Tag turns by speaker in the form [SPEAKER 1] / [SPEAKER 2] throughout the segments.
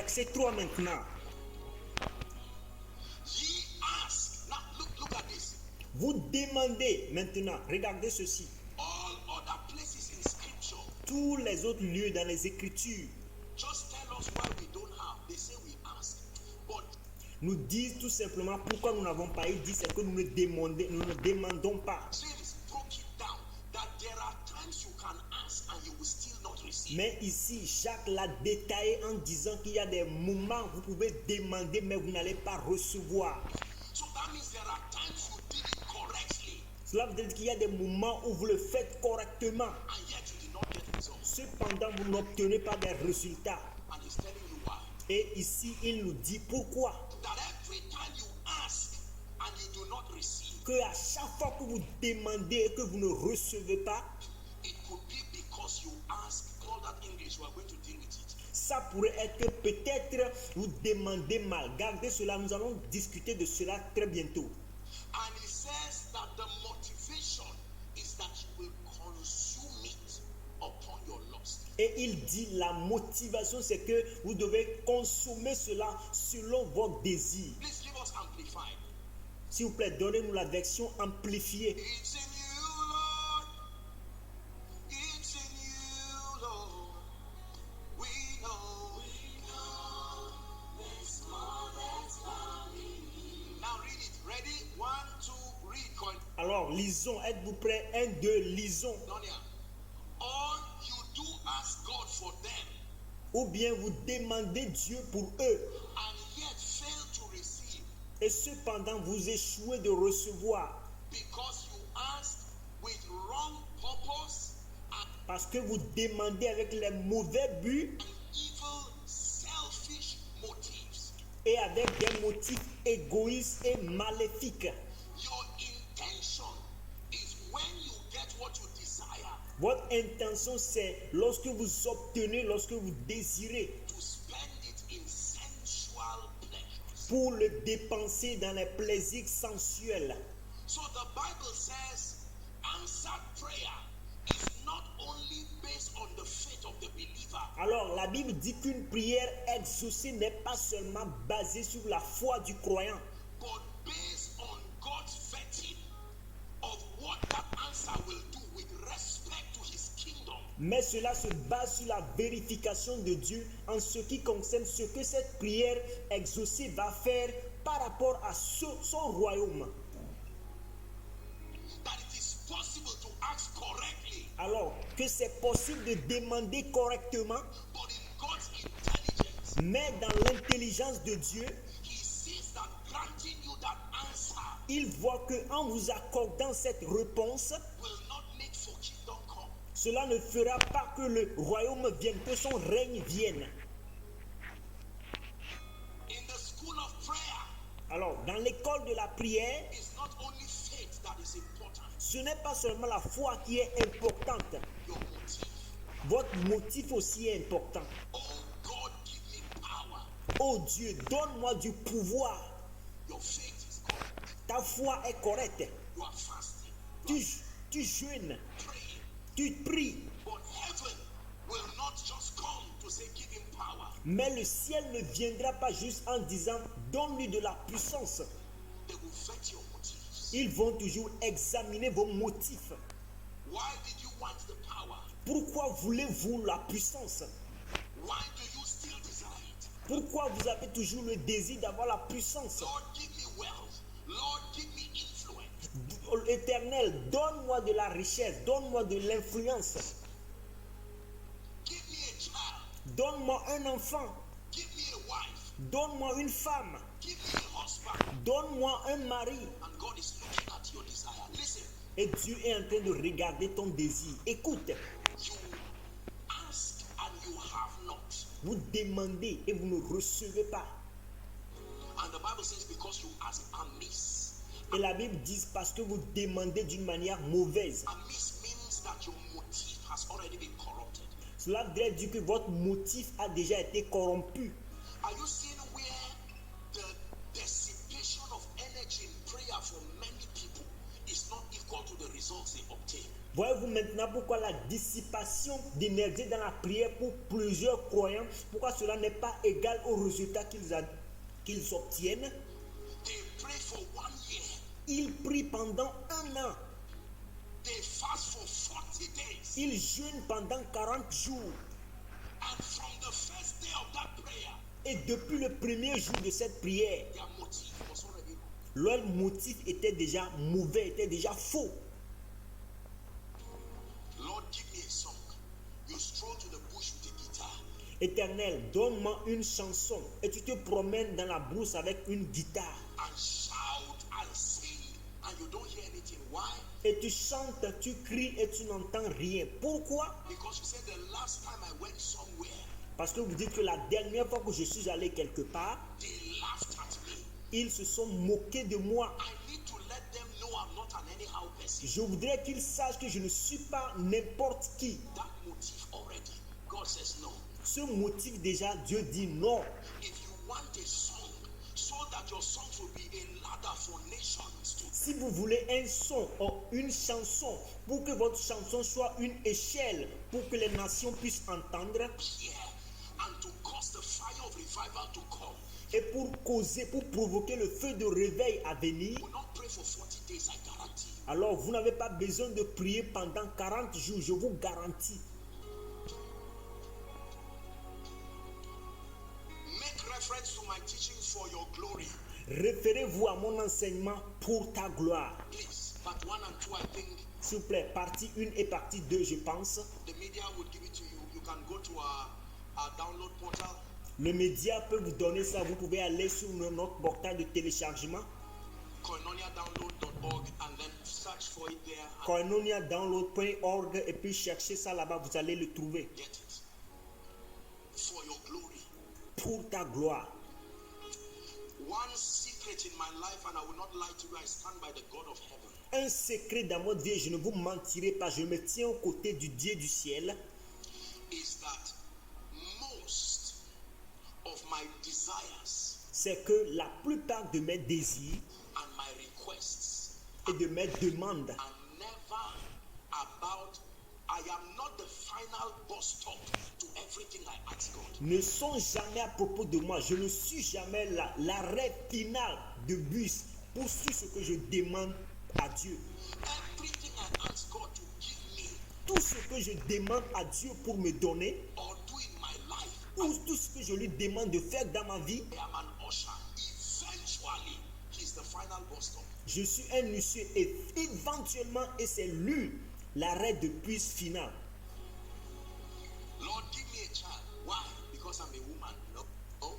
[SPEAKER 1] verset 3 maintenant.
[SPEAKER 2] Ye ask. Now look at this.
[SPEAKER 1] Vous demandez maintenant, regardez ceci.
[SPEAKER 2] All other places in scripture
[SPEAKER 1] Tous les autres lieux dans les Écritures
[SPEAKER 2] just tell us why we don't have. They say we ask. But
[SPEAKER 1] nous disent tout simplement pourquoi nous n'avons pas. Ils disent que nous ne demandons pas.
[SPEAKER 2] James broke it down that there are times you can ask and you will still not receive.
[SPEAKER 1] Mais ici, Jacques l'a détaillé en disant qu'il y a des moments où vous pouvez demander, mais vous n'allez pas recevoir.
[SPEAKER 2] So that means there are times you did it correctly
[SPEAKER 1] Cela veut dire qu'il y a des moments où vous le faites correctement.
[SPEAKER 2] and yet you did not get results.
[SPEAKER 1] Cependant, vous n'obtenez pas des résultats.
[SPEAKER 2] And he's telling you why.
[SPEAKER 1] Et ici, il nous dit pourquoi.
[SPEAKER 2] That every time you ask and you do not receive,
[SPEAKER 1] Que à chaque fois que vous demandez et que vous ne recevez pas,
[SPEAKER 2] it could be because you ask. Call that English. We are going to deal with it.
[SPEAKER 1] ça pourrait être que peut-être vous demandez mal. Gardez cela, nous allons discuter de cela très bientôt.
[SPEAKER 2] And he says that the motivation is that you will consume it upon your lust.
[SPEAKER 1] Et il dit la motivation, c'est que vous devez consommer cela selon vos désirs.
[SPEAKER 2] Please give us amplified.
[SPEAKER 1] S'il vous plaît, donnez-nous la version amplifiée.
[SPEAKER 2] It's in you, Lord. It's in you, Lord. We know. There's more that's found in you. Now read it. Ready? 1, 2, read.
[SPEAKER 1] Alors, lisons. Êtes-vous prêts? 1, 2, lisons.
[SPEAKER 2] Donia. Or you do ask God for them
[SPEAKER 1] Ou bien vous demandez Dieu pour eux.
[SPEAKER 2] and yet fail to receive
[SPEAKER 1] Et cependant, vous échouez de recevoir.
[SPEAKER 2] because you ask with wrong purpose and
[SPEAKER 1] Parce que vous demandez avec les mauvais buts
[SPEAKER 2] evil, selfish motives.
[SPEAKER 1] et avec des motifs égoïstes et maléfiques.
[SPEAKER 2] Your intention is when you get what you desire
[SPEAKER 1] Votre intention, c'est lorsque vous obtenez, lorsque vous désirez,
[SPEAKER 2] to spend it in sensual pleasures.
[SPEAKER 1] pour le dépenser dans les plaisirs sensuels.
[SPEAKER 2] So the Bible says answered prayer is not only based on the faith of the believer,
[SPEAKER 1] Alors, la Bible dit qu'une prière exaucée n'est pas seulement basée sur la foi du croyant,
[SPEAKER 2] but based on God's vetting of what that answer will do with respect to his kingdom.
[SPEAKER 1] mais cela se base sur la vérification de Dieu en ce qui concerne ce que cette prière exaucée va faire par rapport à son royaume.
[SPEAKER 2] That it is possible to ask correctly,
[SPEAKER 1] Alors que c'est possible de demander correctement,
[SPEAKER 2] but in God's intelligence,
[SPEAKER 1] mais dans l'intelligence de Dieu,
[SPEAKER 2] he sees that granting you that answer
[SPEAKER 1] il voit qu'en vous accordant cette réponse,
[SPEAKER 2] will not make for kingdom come.
[SPEAKER 1] cela ne fera pas que le royaume vienne, que son règne vienne.
[SPEAKER 2] In the school of prayer,
[SPEAKER 1] Alors, dans l'école de la prière,
[SPEAKER 2] it's not only faith that is important,
[SPEAKER 1] ce n'est pas seulement la foi qui est importante,
[SPEAKER 2] your motive.
[SPEAKER 1] votre motif aussi est important.
[SPEAKER 2] Oh God, give me power.
[SPEAKER 1] Oh Dieu, donne-moi du pouvoir.
[SPEAKER 2] Your faith is correct.
[SPEAKER 1] Ta foi est correcte.
[SPEAKER 2] You are fasting. You are
[SPEAKER 1] Tu jeûnes,
[SPEAKER 2] praying.
[SPEAKER 1] tu pries,
[SPEAKER 2] But heaven will not just come to say, give him power.
[SPEAKER 1] mais le ciel ne viendra pas juste en disant donne-lui de la puissance.
[SPEAKER 2] They will vet your motives.
[SPEAKER 1] Ils vont toujours examiner vos motifs.
[SPEAKER 2] Why did you want the power?
[SPEAKER 1] Pourquoi voulez-vous la puissance?
[SPEAKER 2] Why do you still desire it?
[SPEAKER 1] Pourquoi vous avez toujours le désir d'avoir la puissance?
[SPEAKER 2] Lord, give me wealth. Lord, give me influence.
[SPEAKER 1] Éternel, donne-moi de la richesse, donne-moi de l'influence,
[SPEAKER 2] Give me a child.
[SPEAKER 1] donne-moi un enfant,
[SPEAKER 2] Give me a wife.
[SPEAKER 1] donne-moi une femme,
[SPEAKER 2] Give me a husband.
[SPEAKER 1] donne-moi un mari.
[SPEAKER 2] And God is looking at your desire. Listen,
[SPEAKER 1] Et Dieu est en train de regarder ton désir. Écoute,
[SPEAKER 2] you ask and you have not.
[SPEAKER 1] vous demandez et vous ne recevez pas.
[SPEAKER 2] And the Bible says, because you ask amiss.
[SPEAKER 1] Et la Bible dit parce que vous demandez d'une manière mauvaise.
[SPEAKER 2] Amiss means that your motive has already been corrupted.
[SPEAKER 1] Cela voudrait dire que votre motif a déjà été corrompu.
[SPEAKER 2] Are you seeing where the dissipation of energy in prayer for many people is not equal to the results they obtain?
[SPEAKER 1] Voyez-vous maintenant pourquoi la dissipation d'énergie dans la prière pour plusieurs croyants, pourquoi cela n'est pas égal au résultat qu'ils obtiennent?
[SPEAKER 2] They pray for 1 year.
[SPEAKER 1] Ils prient pendant un an.
[SPEAKER 2] They fast for 40 days.
[SPEAKER 1] Ils jeûnent pendant 40 jours.
[SPEAKER 2] And from the first day of that prayer,
[SPEAKER 1] Et depuis le premier jour de cette prière,
[SPEAKER 2] their motive was already wrong.
[SPEAKER 1] leur motif était déjà mauvais, était déjà faux.
[SPEAKER 2] Lord, give me a song. You stroll to the bush with a guitar.
[SPEAKER 1] Éternel, donne-moi une chanson. Et tu te promènes dans la brousse avec une guitare.
[SPEAKER 2] And shout and sing, and you don't hear anything. Why?
[SPEAKER 1] Et tu chantes, tu cries et tu n'entends rien. Pourquoi?
[SPEAKER 2] Because you said the last time I went somewhere,
[SPEAKER 1] Parce que vous dites que la dernière fois que je suis allé quelque part,
[SPEAKER 2] they laughed at me.
[SPEAKER 1] ils se sont moqués de moi.
[SPEAKER 2] I need to let them know I'm not an anyhow person.
[SPEAKER 1] Je voudrais qu'ils sachent que je ne suis pas n'importe qui.
[SPEAKER 2] That motive already, God says no.
[SPEAKER 1] Ce motif déjà, Dieu dit non.
[SPEAKER 2] If you want a song, so that your songs will be a ladder for nations to
[SPEAKER 1] Si vous voulez un son ou une chanson, pour que votre chanson soit une échelle, pour que les nations puissent entendre,
[SPEAKER 2] hear and to cause the fire of revival to come,
[SPEAKER 1] et pour causer, pour provoquer le feu de réveil à venir,
[SPEAKER 2] will not pray for 40 days, I guarantee you.
[SPEAKER 1] alors vous n'avez pas besoin de prier pendant 40 jours, je vous garantis.
[SPEAKER 2] Make reference to my teaching for your glory.
[SPEAKER 1] Référez-vous à mon enseignement pour ta gloire.
[SPEAKER 2] Please, part 1 and 2, I think
[SPEAKER 1] S'il vous plaît, partie 1 et partie 2, je pense.
[SPEAKER 2] the media would give it to you. You can go to our download portal,
[SPEAKER 1] Le média peut vous donner ça. Vous pouvez aller sur notre portail de téléchargement,
[SPEAKER 2] koinoniadownload.org, and then search for it there and
[SPEAKER 1] koinoniadownload.org, et puis cherchez ça là-bas, vous allez le trouver.
[SPEAKER 2] get it. For your glory.
[SPEAKER 1] Pour ta gloire.
[SPEAKER 2] One secret in my life, and I will not lie to you, I stand by the God of heaven,
[SPEAKER 1] Un secret dans votre vie, je ne vous mentirai pas, je me tiens aux côtés du Dieu du ciel,
[SPEAKER 2] is that most of my desires
[SPEAKER 1] c'est que la plupart de mes désirs
[SPEAKER 2] and my requests
[SPEAKER 1] et de mes demandes
[SPEAKER 2] are never about, I am not the final bus stop to everything I ask God.
[SPEAKER 1] ne sont jamais à propos de moi. Je ne suis jamais l'arrêt final de bus pour tout ce que je demande à Dieu.
[SPEAKER 2] Everything I ask God to give me
[SPEAKER 1] Tout ce que je demande à Dieu pour me donner,
[SPEAKER 2] or do in my life,
[SPEAKER 1] ou tout ce que je lui demande de faire dans ma vie,
[SPEAKER 2] I am an usher. Eventually, he's the final bus stop.
[SPEAKER 1] je suis un huissier et éventuellement, et c'est lui l'arrêt de bus final.
[SPEAKER 2] Lord, give me a child. Why? Because I'm a woman. No. No.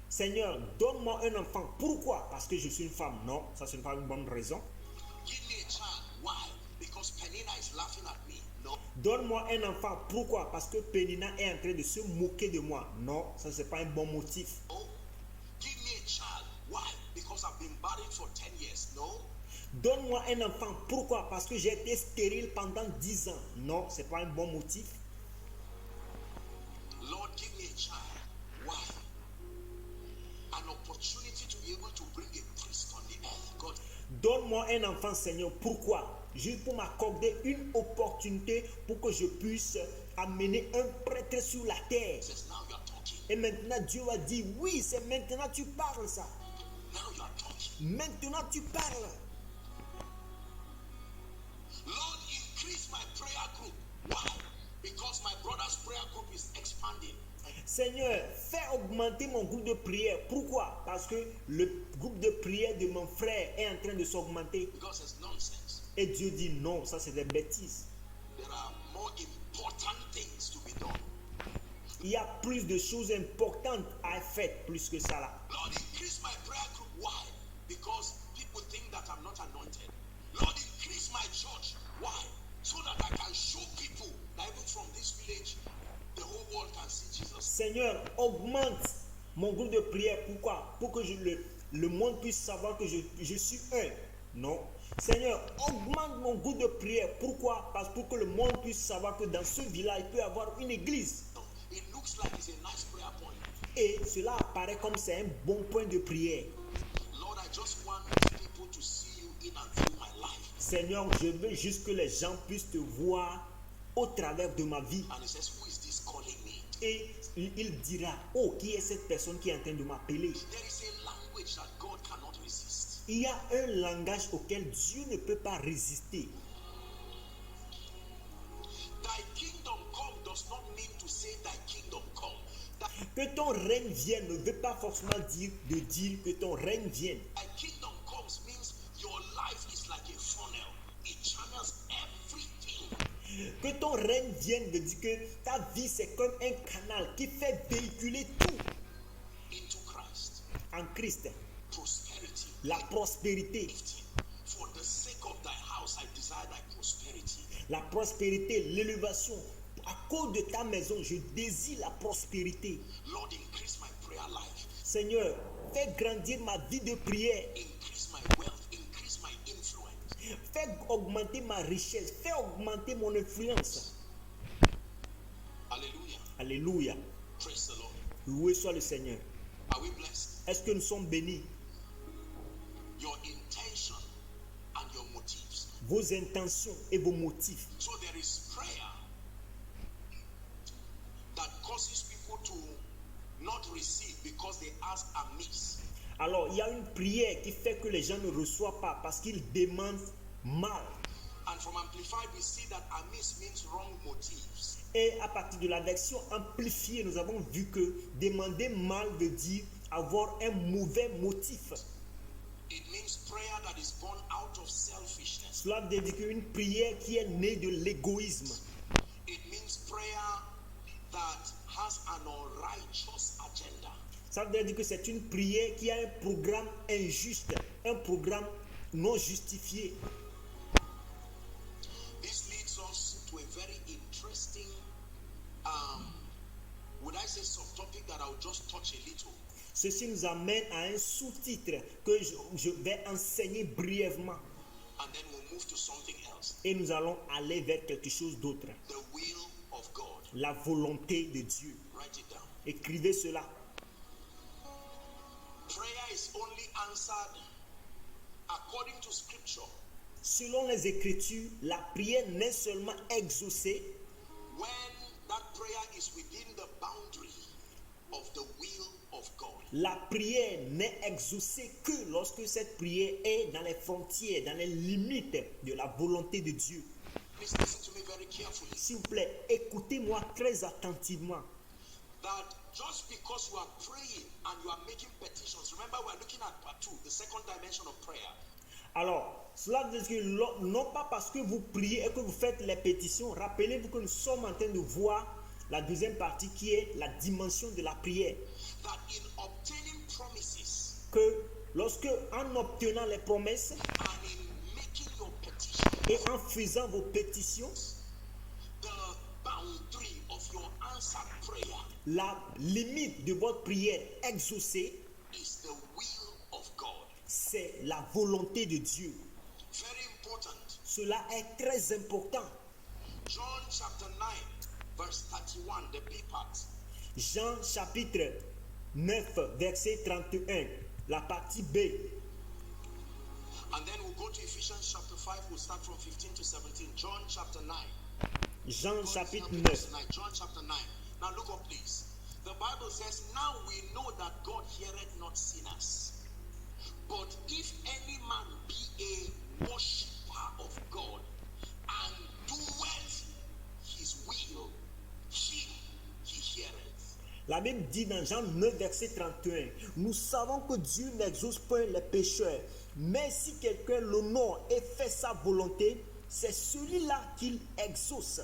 [SPEAKER 1] Seigneur, donne-moi un enfant. Pourquoi? Parce que je suis une femme. Non, ça c'est pas une bonne raison.
[SPEAKER 2] Give me a child. Why? Because Penina is laughing at me. No.
[SPEAKER 1] Donne-moi un enfant. Pourquoi? Parce que Pénina est en train de se moquer de moi. Non, ça c'est pas un bon motif.
[SPEAKER 2] No. Give me a child. Why? Because I've been barren for 10 years. No.
[SPEAKER 1] Donne-moi un enfant. Pourquoi? Parce que j'ai été stérile pendant 10 ans. Non, c'est pas un bon motif.
[SPEAKER 2] Lord, give me a child. Why? An opportunity to be able to bring a priest on the earth. God,
[SPEAKER 1] Donne-moi un enfant, Seigneur. Pourquoi? Juste pour m'accorder une opportunité pour que je puisse amener un prêtre sur la terre.
[SPEAKER 2] says, now you are talking.
[SPEAKER 1] Et maintenant, Dieu a dit, oui, c'est maintenant tu parles ça.
[SPEAKER 2] Now you are talking.
[SPEAKER 1] Maintenant tu parles.
[SPEAKER 2] Lord, increase my prayer group. Why? Because my brother's prayer group is expanding.
[SPEAKER 1] Seigneur, fais augmenter mon groupe de prière. Pourquoi? Parce que le groupe de prière de mon frère est en train de s'augmenter.
[SPEAKER 2] Because it's nonsense.
[SPEAKER 1] Et Dieu dit non, ça c'est des bêtises.
[SPEAKER 2] There are more important things to be done.
[SPEAKER 1] Il y a plus de choses importantes à faire plus que ça là.
[SPEAKER 2] Lord, increase my prayer group. Why? Because people think that I'm not anointed. Lord, increase my church. Why? So that I can show people that even from this village, the whole world can see Jesus.
[SPEAKER 1] Seigneur, augmente mon groupe de prière. Pourquoi? Pour que le monde puisse savoir que je suis un. Non. Seigneur, augmente mon groupe de prière. Pourquoi? Parce que pour que le monde puisse savoir que dans ce village, il peut y avoir une église.
[SPEAKER 2] No, it looks like it's a nice prayer point.
[SPEAKER 1] Et cela apparaît comme c'est un bon point de prière.
[SPEAKER 2] Lord, I just want people to see you in and through my life.
[SPEAKER 1] Seigneur, je veux juste que les gens puissent te voir au travers de ma vie.
[SPEAKER 2] And he says, who is this calling me?
[SPEAKER 1] Et il dira, oh, qui est cette personne qui est en train de m'appeler?
[SPEAKER 2] There is a language that God cannot resist.
[SPEAKER 1] Il y a un langage auquel Dieu ne peut pas résister.
[SPEAKER 2] Thy kingdom come does not mean to say thy kingdom come.
[SPEAKER 1] Que ton règne vienne ne veut pas forcément dire que ton règne vienne.
[SPEAKER 2] Thy kingdom comes means your life is like a funnel. It channels everything.
[SPEAKER 1] Que ton règne vienne veut dire que ta vie c'est comme un canal qui fait véhiculer tout
[SPEAKER 2] Into Christ.
[SPEAKER 1] en Christ.
[SPEAKER 2] Prosperity.
[SPEAKER 1] La prospérité,
[SPEAKER 2] For the sake of thy house, I desire thy prosperity.
[SPEAKER 1] la prospérité, l'élévation. À cause de ta maison, je désire la prospérité.
[SPEAKER 2] Lord, increase my prayer life.
[SPEAKER 1] Seigneur, fais grandir ma vie de prière.
[SPEAKER 2] Increase my wealth. Increase my influence.
[SPEAKER 1] Fais augmenter ma richesse. Fais augmenter mon influence.
[SPEAKER 2] Hallelujah.
[SPEAKER 1] Alléluia.
[SPEAKER 2] Praise the Lord.
[SPEAKER 1] Loué soit le Seigneur.
[SPEAKER 2] Are we blessed?
[SPEAKER 1] Est-ce que nous sommes bénis?
[SPEAKER 2] Your intention and your motives.
[SPEAKER 1] Vos intentions et vos motifs.
[SPEAKER 2] So there is prayer that causes people to not receive because they ask amiss.
[SPEAKER 1] Alors, il y a une prière qui fait que les gens ne reçoivent pas parce qu'ils demandent mal.
[SPEAKER 2] And from Amplified, we see that amiss means wrong motives.
[SPEAKER 1] Et à partir de la version amplifiée, nous avons vu que demander mal veut dire avoir un mauvais motif.
[SPEAKER 2] It means prayer that is born out of selfishness.
[SPEAKER 1] Cela veut dire qu'une prière qui est née de l'égoïsme.
[SPEAKER 2] It means prayer that has an unrighteous agenda.
[SPEAKER 1] Ça veut dire que c'est une prière qui a un programme injuste, un programme non justifié.
[SPEAKER 2] This leads us to a very interesting, would I say subtopic that I'll just touch a little.
[SPEAKER 1] Ceci nous amène à un sous-titre que je vais enseigner brièvement.
[SPEAKER 2] And then we'll move to something else.
[SPEAKER 1] Et nous allons aller vers quelque chose d'autre.
[SPEAKER 2] The will of God.
[SPEAKER 1] La volonté de Dieu.
[SPEAKER 2] Write it down.
[SPEAKER 1] Écrivez cela.
[SPEAKER 2] Prayer is only answered according to scripture
[SPEAKER 1] Selon les Écritures, la prière n'est seulement exaucée
[SPEAKER 2] when that prayer is within the boundary of the will of God.
[SPEAKER 1] La prière n'est exaucée que lorsque cette prière est dans les frontières, dans les limites de la volonté de Dieu.
[SPEAKER 2] Please listen to me very carefully.
[SPEAKER 1] S'il vous plaît, écoutez-moi très attentivement.
[SPEAKER 2] That just because you are praying and you are making petitions, remember we are looking at part 2, the second dimension of prayer.
[SPEAKER 1] Alors, cela veut dire que non pas parce que vous priez et que vous faites les pétitions, rappelez-vous que nous sommes en train de voir la deuxième partie qui est la dimension de la prière.
[SPEAKER 2] That in obtaining promises
[SPEAKER 1] Que lorsque, en obtenant les promesses
[SPEAKER 2] and in making your petition,
[SPEAKER 1] et en faisant vos pétitions,
[SPEAKER 2] the boundary of your answered prayer
[SPEAKER 1] la limite de votre prière exaucée,
[SPEAKER 2] is the will of God.
[SPEAKER 1] c'est la volonté de Dieu.
[SPEAKER 2] Very important.
[SPEAKER 1] Cela est très important.
[SPEAKER 2] John chapter 9, verse 31, the B part.
[SPEAKER 1] Jean chapitre 9, verset 31, la partie B.
[SPEAKER 2] And then we'll go to Ephesians chapter 5, we'll start from 15 to 17. John chapter 9.
[SPEAKER 1] Jean chapitre
[SPEAKER 2] John
[SPEAKER 1] 9.
[SPEAKER 2] John chapter 9. Now look up, please. The Bible says, now we know that God heareth not sinners. But if any man be a worshipper of God and doeth his will, he heareth.
[SPEAKER 1] La Bible dit dans Jean 9, verset 31, nous savons que Dieu n'exauce pas les pécheurs, mais si quelqu'un l'honore et fait sa volonté, c'est celui-là qu'il exauce.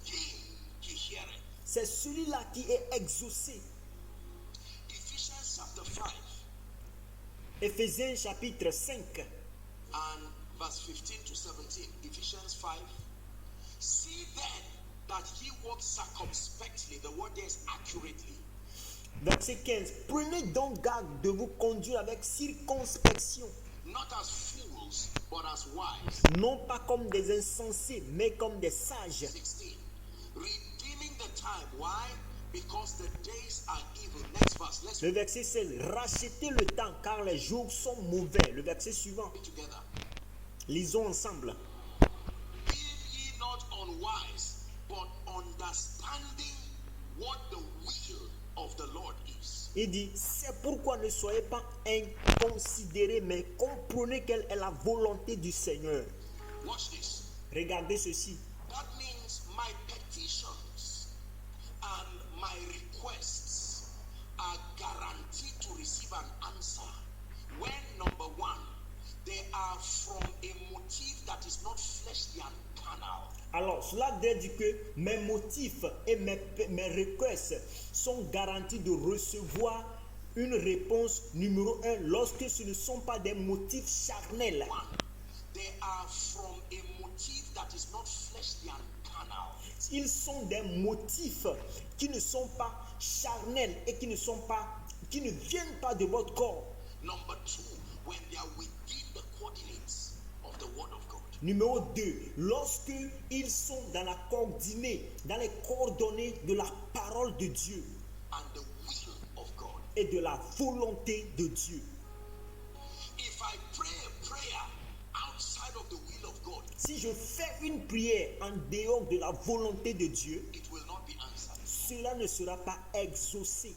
[SPEAKER 2] He heareth.
[SPEAKER 1] C'est celui-là qui est exaucé.
[SPEAKER 2] Ephesians chapter 5
[SPEAKER 1] Éphésiens chapitre 5,
[SPEAKER 2] and verse 15 to 17. Ephesians 5. See then that he walks circumspectly. The word there is accurately.
[SPEAKER 1] verset 15. Prenez donc garde de vous conduire avec circonspection,
[SPEAKER 2] Not as fools, but as wise.
[SPEAKER 1] non pas comme des insensés, mais comme des sages.
[SPEAKER 2] 16. Redeeming the time. Why? because the days are evil. Next verse, let's
[SPEAKER 1] Le verset 16. Rachetez le temps car les jours sont mauvais. Le verset suivant.
[SPEAKER 2] read together.
[SPEAKER 1] Lisons ensemble.
[SPEAKER 2] Be ye not unwise, but understanding what the will of the Lord is.
[SPEAKER 1] Il dit, c'est pourquoi ne soyez pas inconsidérés, mais comprenez quelle est la volonté du Seigneur.
[SPEAKER 2] Watch this.
[SPEAKER 1] Regardez ceci.
[SPEAKER 2] That means my petitions and my requests are guaranteed to receive an answer when, number one, they are from a motive that is not fleshly and carnal.
[SPEAKER 1] Alors, cela veut dire que mes motifs et mes requests sont garantis de recevoir une réponse numéro 1 lorsque ce ne sont pas des motifs charnels.
[SPEAKER 2] One, they are from a motive that is not fleshly and carnal.
[SPEAKER 1] Ils sont des motifs qui ne sont pas charnels et qui ne viennent pas de votre corps.
[SPEAKER 2] Number two, when they are within the coordinates of the word of God.
[SPEAKER 1] Numéro 2, lorsque ils sont dans les coordonnées de la parole de Dieu
[SPEAKER 2] And the will of God.
[SPEAKER 1] et de la volonté de Dieu.
[SPEAKER 2] If I pray a prayer outside of the will of God,
[SPEAKER 1] Si je fais une prière en dehors de la volonté de Dieu,
[SPEAKER 2] it will not be answered.
[SPEAKER 1] cela ne sera pas exaucé.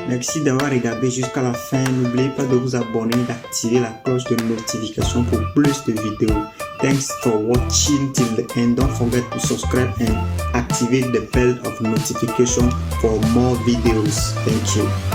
[SPEAKER 3] Merci d'avoir regardé jusqu'à la fin. N'oubliez pas de vous abonner et d'activer la cloche de notification pour plus de vidéos. Thanks for watching till the end. Don't forget to subscribe and activate the bell of notification for more videos. Thank you.